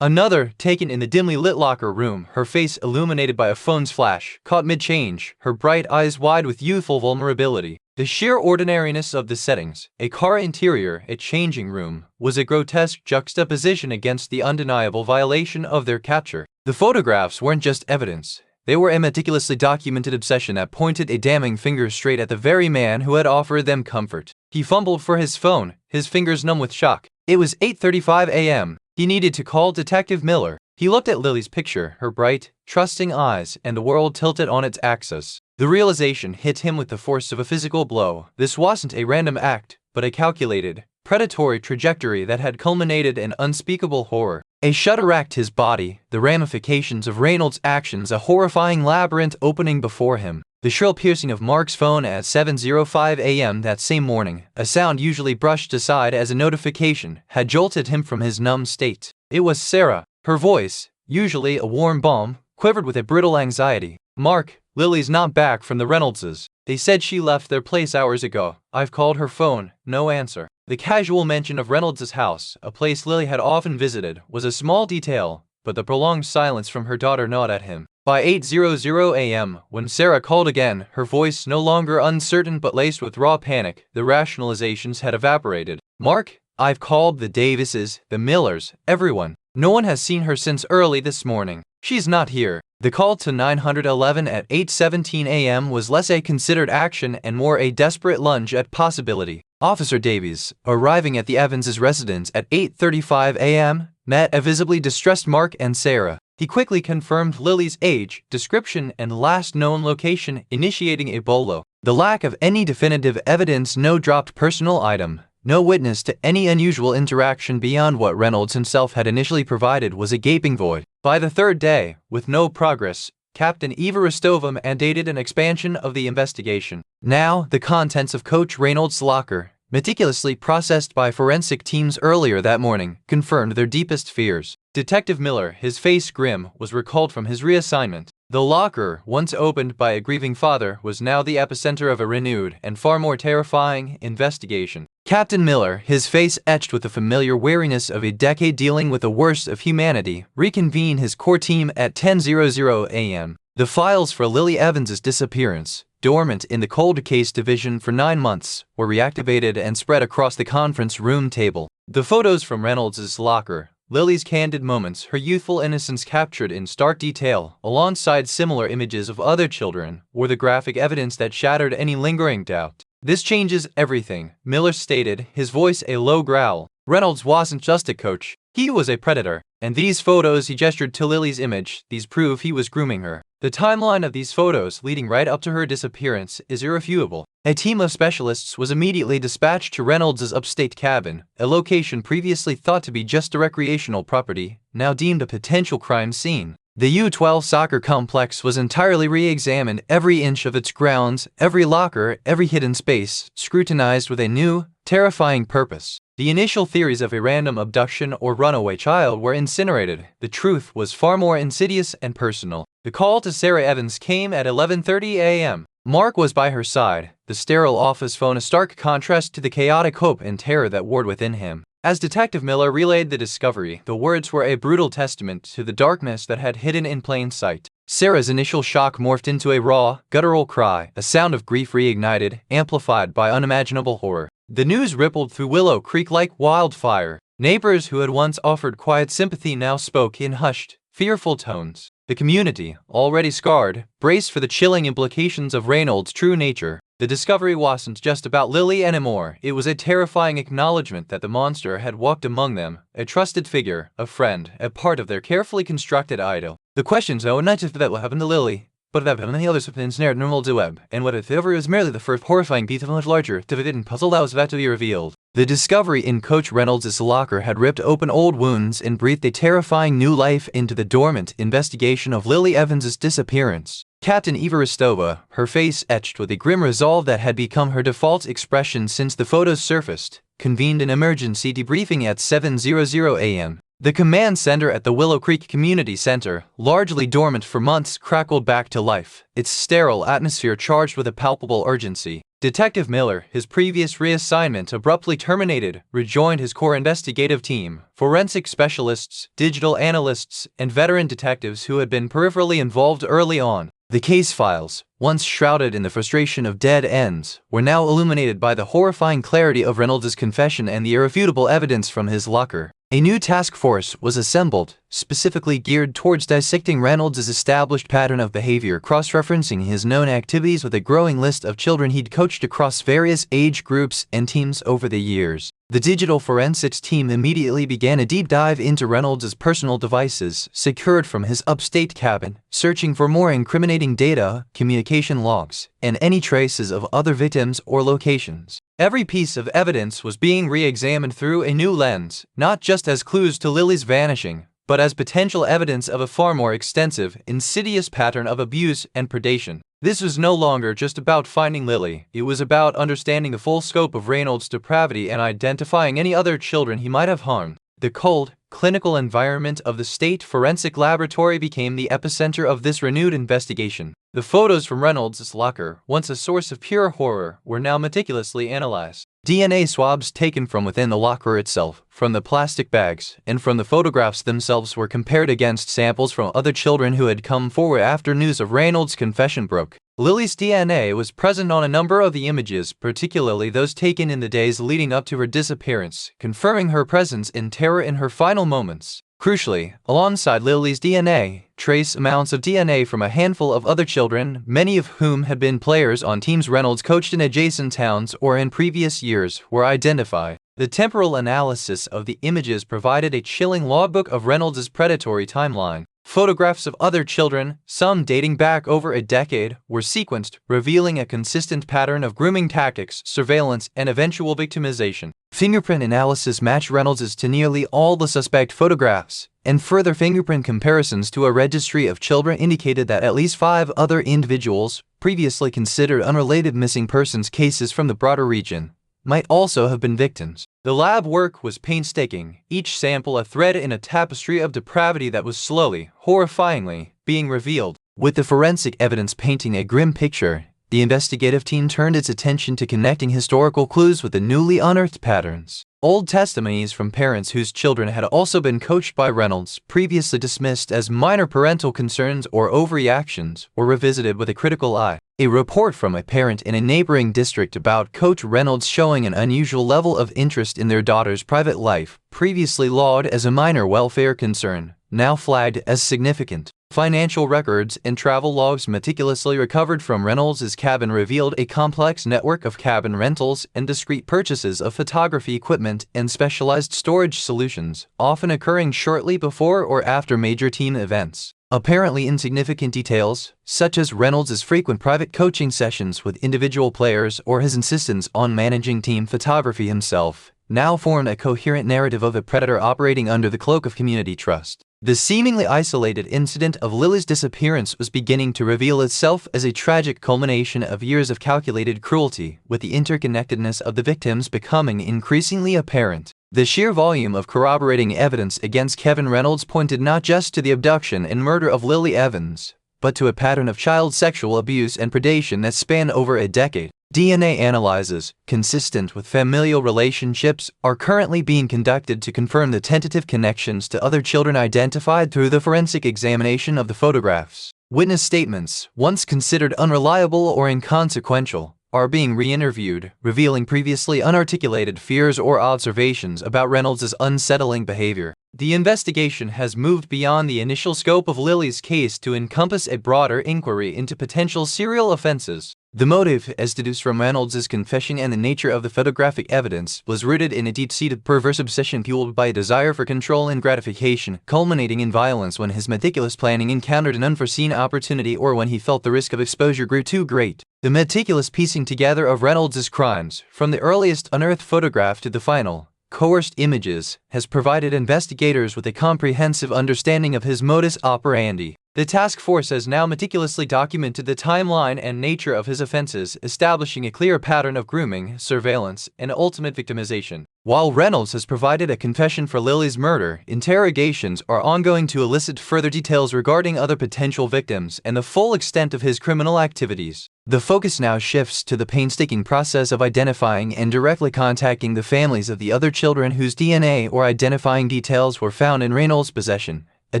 Another, taken in the dimly lit locker room, her face illuminated by a phone's flash, caught mid-change, her bright eyes wide with youthful vulnerability. The sheer ordinariness of the settings, a car interior, a changing room, was a grotesque juxtaposition against the undeniable violation of their capture. The photographs weren't just evidence. They were a meticulously documented obsession that pointed a damning finger straight at the very man who had offered them comfort. He fumbled for his phone, his fingers numb with shock. It was 8:35 a.m. He needed to call Detective Miller. He looked at Lily's picture, her bright, trusting eyes, and the world tilted on its axis. The realization hit him with the force of a physical blow. This wasn't a random act, but a calculated, predatory trajectory that had culminated in unspeakable horror. A shudder racked his body, the ramifications of Reynolds' actions a horrifying labyrinth opening before him. The shrill piercing of Mark's phone at 7:05 a.m. that same morning, a sound usually brushed aside as a notification, had jolted him from his numb state. It was Sarah. Her voice, usually a warm balm, quivered with a brittle anxiety. "Mark, Lily's not back from the Reynoldses. They said she left their place hours ago. I've called her phone, no answer." The casual mention of Reynolds' house, a place Lily had often visited, was a small detail, but the prolonged silence from her daughter gnawed at him. By 8:00 a.m., when Sarah called again, her voice no longer uncertain but laced with raw panic, the rationalizations had evaporated. "Mark, I've called the Davises, the Millers, everyone. No one has seen her since early this morning. She's not here." The call to 911 at 8:17 a.m. was less a considered action and more a desperate lunge at possibility. Officer Davies, arriving at the Evans' residence at 8:35 a.m., met a visibly distressed Mark and Sarah. He quickly confirmed Lily's age, description, and last known location, initiating a bolo. The lack of any definitive evidence, no dropped personal item, no witness to any unusual interaction beyond what Reynolds himself had initially provided was a gaping void. By the third day, with no progress, Captain Eva Rostovum mandated an expansion of the investigation. Now, the contents of Coach Reynolds' locker, meticulously processed by forensic teams earlier that morning, confirmed their deepest fears. Detective Miller, his face grim, was recalled from his reassignment. The locker, once opened by a grieving father, was now the epicenter of a renewed and far more terrifying investigation. Captain Miller, his face etched with the familiar weariness of a decade dealing with the worst of humanity, reconvened his core team at 10:00 a.m. The files for Lily Evans' disappearance, dormant in the cold case division for 9 months, were reactivated and spread across the conference room table. The photos from Reynolds' locker, Lily's candid moments, her youthful innocence captured in stark detail, alongside similar images of other children, were the graphic evidence that shattered any lingering doubt. "This changes everything," Miller stated, his voice a low growl. Reynolds wasn't just a coach, he was a predator. And these photos, he gestured to Lily's image, these prove he was grooming her. The timeline of these photos leading right up to her disappearance is irrefutable. A team of specialists was immediately dispatched to Reynolds' upstate cabin, a location previously thought to be just a recreational property, now deemed a potential crime scene. The U12 soccer complex was entirely re-examined, every inch of its grounds, every locker, every hidden space, scrutinized with a new, terrifying purpose. The initial theories of a random abduction or runaway child were incinerated. The truth was far more insidious and personal. The call to Sarah Evans came at 11:30 a.m. Mark was by her side, the sterile office phone a stark contrast to the chaotic hope and terror that warred within him. As Detective Miller relayed the discovery, the words were a brutal testament to the darkness that had hidden in plain sight. Sarah's initial shock morphed into a raw, guttural cry, a sound of grief reignited, amplified by unimaginable horror. The news rippled through Willow Creek like wildfire. Neighbors who had once offered quiet sympathy now spoke in hushed, fearful tones. The community, already scarred, braced for the chilling implications of Reynolds' true nature. The discovery wasn't just about Lily anymore, it was a terrifying acknowledgement that the monster had walked among them, a trusted figure, a friend, a part of their carefully constructed idyll. The questions, though, not just that what happened to Lily, but that many others have been ensnared in Reynolds' web, and what if ever was merely the first horrifying piece of a much larger, divided and puzzle that was about to be revealed. The discovery in Coach Reynolds' locker had ripped open old wounds and breathed a terrifying new life into the dormant investigation of Lily Evans' disappearance. Captain Eva Rostova, her face etched with a grim resolve that had become her default expression since the photos surfaced, convened an emergency debriefing at 7:00 a.m. The command center at the Willow Creek Community Center, largely dormant for months, crackled back to life, its sterile atmosphere charged with a palpable urgency. Detective Miller, his previous reassignment abruptly terminated, rejoined his core investigative team, forensic specialists, digital analysts, and veteran detectives who had been peripherally involved early on. The case files, once shrouded in the frustration of dead ends, were now illuminated by the horrifying clarity of Reynolds' confession and the irrefutable evidence from his locker. A new task force was assembled, specifically geared towards dissecting Reynolds' established pattern of behavior, cross-referencing his known activities with a growing list of children he'd coached across various age groups and teams over the years. The digital forensics team immediately began a deep dive into Reynolds' personal devices, secured from his upstate cabin, searching for more incriminating data, communication logs, and any traces of other victims or locations. Every piece of evidence was being re-examined through a new lens, not just as clues to Lily's vanishing, but as potential evidence of a far more extensive, insidious pattern of abuse and predation. This was no longer just about finding Lily, it was about understanding the full scope of Reynolds' depravity and identifying any other children he might have harmed. The cold, clinical environment of the State Forensic Laboratory became the epicenter of this renewed investigation. The photos from Reynolds' locker, once a source of pure horror, were now meticulously analyzed. DNA swabs taken from within the locker itself, from the plastic bags, and from the photographs themselves were compared against samples from other children who had come forward after news of Reynolds' confession broke. Lily's DNA was present on a number of the images, particularly those taken in the days leading up to her disappearance, confirming her presence in terror in her final moments. Crucially, alongside Lily's DNA, trace amounts of DNA from a handful of other children, many of whom had been players on teams Reynolds coached in adjacent towns or in previous years, were identified. The temporal analysis of the images provided a chilling logbook of Reynolds' predatory timeline. Photographs of other children, some dating back over a decade, were sequenced, revealing a consistent pattern of grooming tactics, surveillance, and eventual victimization. Fingerprint analysis matched Reynolds' to nearly all the suspect photographs, and further fingerprint comparisons to a registry of children indicated that at least 5 other individuals, previously considered unrelated missing persons cases from the broader region, might also have been victims. The lab work was painstaking, each sample a thread in a tapestry of depravity that was slowly, horrifyingly, being revealed. With the forensic evidence painting a grim picture, the investigative team turned its attention to connecting historical clues with the newly unearthed patterns. Old testimonies from parents whose children had also been coached by Reynolds, previously dismissed as minor parental concerns or overreactions, were revisited with a critical eye. A report from a parent in a neighboring district about Coach Reynolds showing an unusual level of interest in their daughter's private life, previously lauded as a minor welfare concern, now flagged as significant. Financial records and travel logs meticulously recovered from Reynolds' cabin revealed a complex network of cabin rentals and discreet purchases of photography equipment and specialized storage solutions, often occurring shortly before or after major team events. Apparently insignificant details, such as Reynolds' frequent private coaching sessions with individual players or his insistence on managing team photography himself, now formed a coherent narrative of a predator operating under the cloak of community trust. The seemingly isolated incident of Lily's disappearance was beginning to reveal itself as a tragic culmination of years of calculated cruelty, with the interconnectedness of the victims becoming increasingly apparent. The sheer volume of corroborating evidence against Kevin Reynolds pointed not just to the abduction and murder of Lily Evans, but to a pattern of child sexual abuse and predation that spanned over a decade. DNA analyses, consistent with familial relationships, are currently being conducted to confirm the tentative connections to other children identified through the forensic examination of the photographs. Witness statements, once considered unreliable or inconsequential, are being re-interviewed, revealing previously unarticulated fears or observations about Reynolds' unsettling behavior. The investigation has moved beyond the initial scope of Lily's case to encompass a broader inquiry into potential serial offenses. The motive, as deduced from Reynolds' confession and the nature of the photographic evidence, was rooted in a deep-seated perverse obsession fueled by a desire for control and gratification, culminating in violence when his meticulous planning encountered an unforeseen opportunity or when he felt the risk of exposure grew too great. The meticulous piecing together of Reynolds' crimes, from the earliest unearthed photograph to the final, coerced images, has provided investigators with a comprehensive understanding of his modus operandi. The task force has now meticulously documented the timeline and nature of his offenses, establishing a clear pattern of grooming, surveillance, and ultimate victimization. While Reynolds has provided a confession for Lily's murder, interrogations are ongoing to elicit further details regarding other potential victims and the full extent of his criminal activities. The focus now shifts to the painstaking process of identifying and directly contacting the families of the other children whose DNA or identifying details were found in Reynolds' possession, a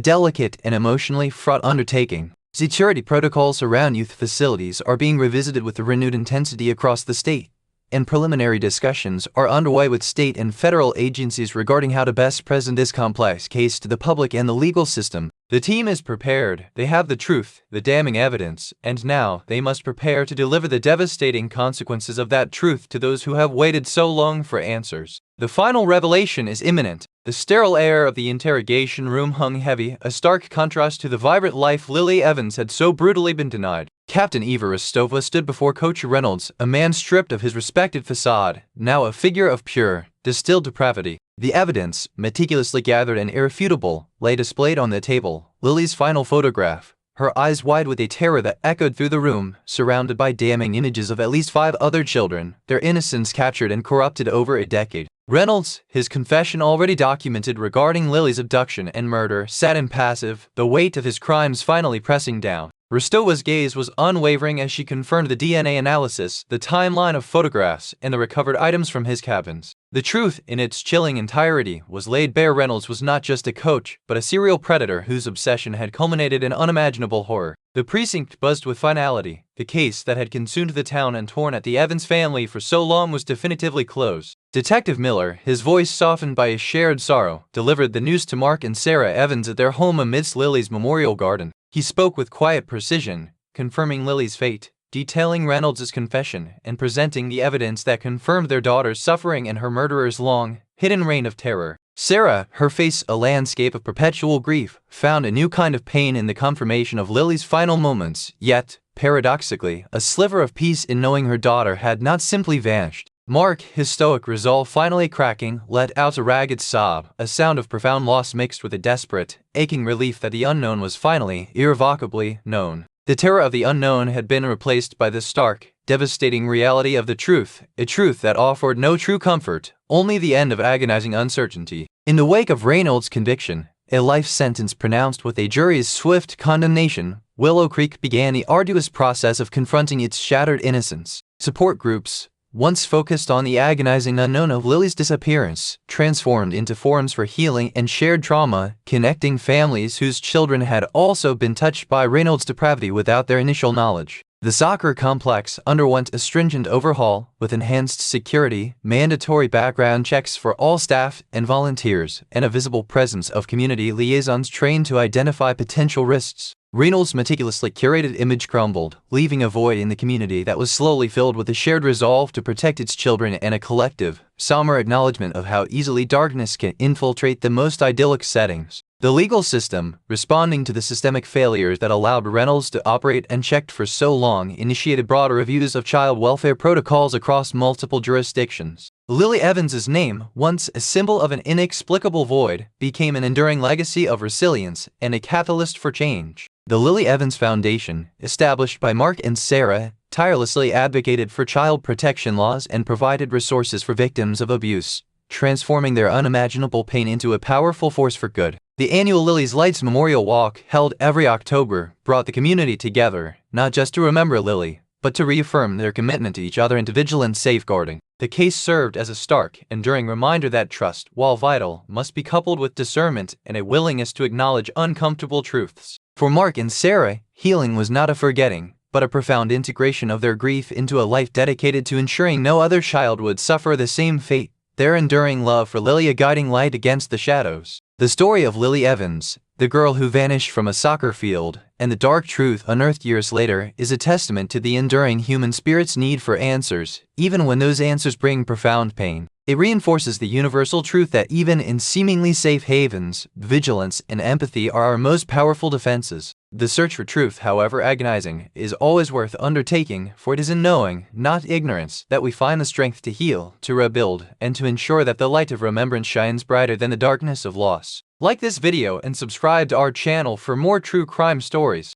delicate and emotionally fraught undertaking. Security protocols around youth facilities are being revisited with renewed intensity across the state, and preliminary discussions are underway with state and federal agencies regarding how to best present this complex case to the public and the legal system. The team is prepared, they have the truth, the damning evidence, and now they must prepare to deliver the devastating consequences of that truth to those who have waited so long for answers. The final revelation is imminent. The sterile air of the interrogation room hung heavy, a stark contrast to the vibrant life Lily Evans had so brutally been denied. Captain Eva Rostova stood before Coach Reynolds, a man stripped of his respected facade, now a figure of pure, distilled depravity. The evidence, meticulously gathered and irrefutable, lay displayed on the table. Lily's final photograph, her eyes wide with a terror that echoed through the room, surrounded by damning images of at least 5 other children, their innocence captured and corrupted over a decade. Reynolds, his confession already documented regarding Lily's abduction and murder, sat impassive, the weight of his crimes finally pressing down. Rostova's gaze was unwavering as she confirmed the DNA analysis, the timeline of photographs, and the recovered items from his cabins. The truth, in its chilling entirety, was laid bare. Reynolds was not just a coach, but a serial predator whose obsession had culminated in unimaginable horror. The precinct buzzed with finality. The case that had consumed the town and torn at the Evans family for so long was definitively closed. Detective Miller, his voice softened by a shared sorrow, delivered the news to Mark and Sarah Evans at their home amidst Lily's memorial garden. He spoke with quiet precision, confirming Lily's fate, detailing Reynolds' confession, and presenting the evidence that confirmed their daughter's suffering and her murderer's long, hidden reign of terror. Sarah, her face a landscape of perpetual grief, found a new kind of pain in the confirmation of Lily's final moments, yet, paradoxically, a sliver of peace in knowing her daughter had not simply vanished. Mark, his stoic resolve finally cracking, let out a ragged sob, a sound of profound loss mixed with a desperate, aching relief that the unknown was finally, irrevocably, known. The terror of the unknown had been replaced by the stark, devastating reality of the truth, a truth that offered no true comfort, only the end of agonizing uncertainty. In the wake of Reynolds' conviction, a life sentence pronounced with a jury's swift condemnation, Willow Creek began the arduous process of confronting its shattered innocence. Support groups, once focused on the agonizing unknown of Lily's disappearance, transformed into forums for healing and shared trauma, connecting families whose children had also been touched by Reynolds' depravity without their initial knowledge. The soccer complex underwent a stringent overhaul with enhanced security, mandatory background checks for all staff and volunteers, and a visible presence of community liaisons trained to identify potential risks. Reynolds' meticulously curated image crumbled, leaving a void in the community that was slowly filled with a shared resolve to protect its children and a collective, somber acknowledgement of how easily darkness can infiltrate the most idyllic settings. The legal system, responding to the systemic failures that allowed Reynolds to operate unchecked for so long, initiated broader reviews of child welfare protocols across multiple jurisdictions. Lily Evans's name, once a symbol of an inexplicable void, became an enduring legacy of resilience and a catalyst for change. The Lily Evans Foundation, established by Mark and Sarah, tirelessly advocated for child protection laws and provided resources for victims of abuse, transforming their unimaginable pain into a powerful force for good. The annual Lily's Lights Memorial Walk, held every October, brought the community together, not just to remember Lily, but to reaffirm their commitment to each other and to vigilant safeguarding. The case served as a stark, enduring reminder that trust, while vital, must be coupled with discernment and a willingness to acknowledge uncomfortable truths. For Mark and Sarah, healing was not a forgetting, but a profound integration of their grief into a life dedicated to ensuring no other child would suffer the same fate. Their enduring love for Lily a guiding light against the shadows. The story of Lily Evans, the girl who vanished from a soccer field, and the dark truth unearthed years later, is a testament to the enduring human spirit's need for answers, even when those answers bring profound pain. It reinforces the universal truth that even in seemingly safe havens, vigilance and empathy are our most powerful defenses. The search for truth, however agonizing, is always worth undertaking, for it is in knowing, not ignorance, that we find the strength to heal, to rebuild, and to ensure that the light of remembrance shines brighter than the darkness of loss. Like this video and subscribe to our channel for more true crime stories.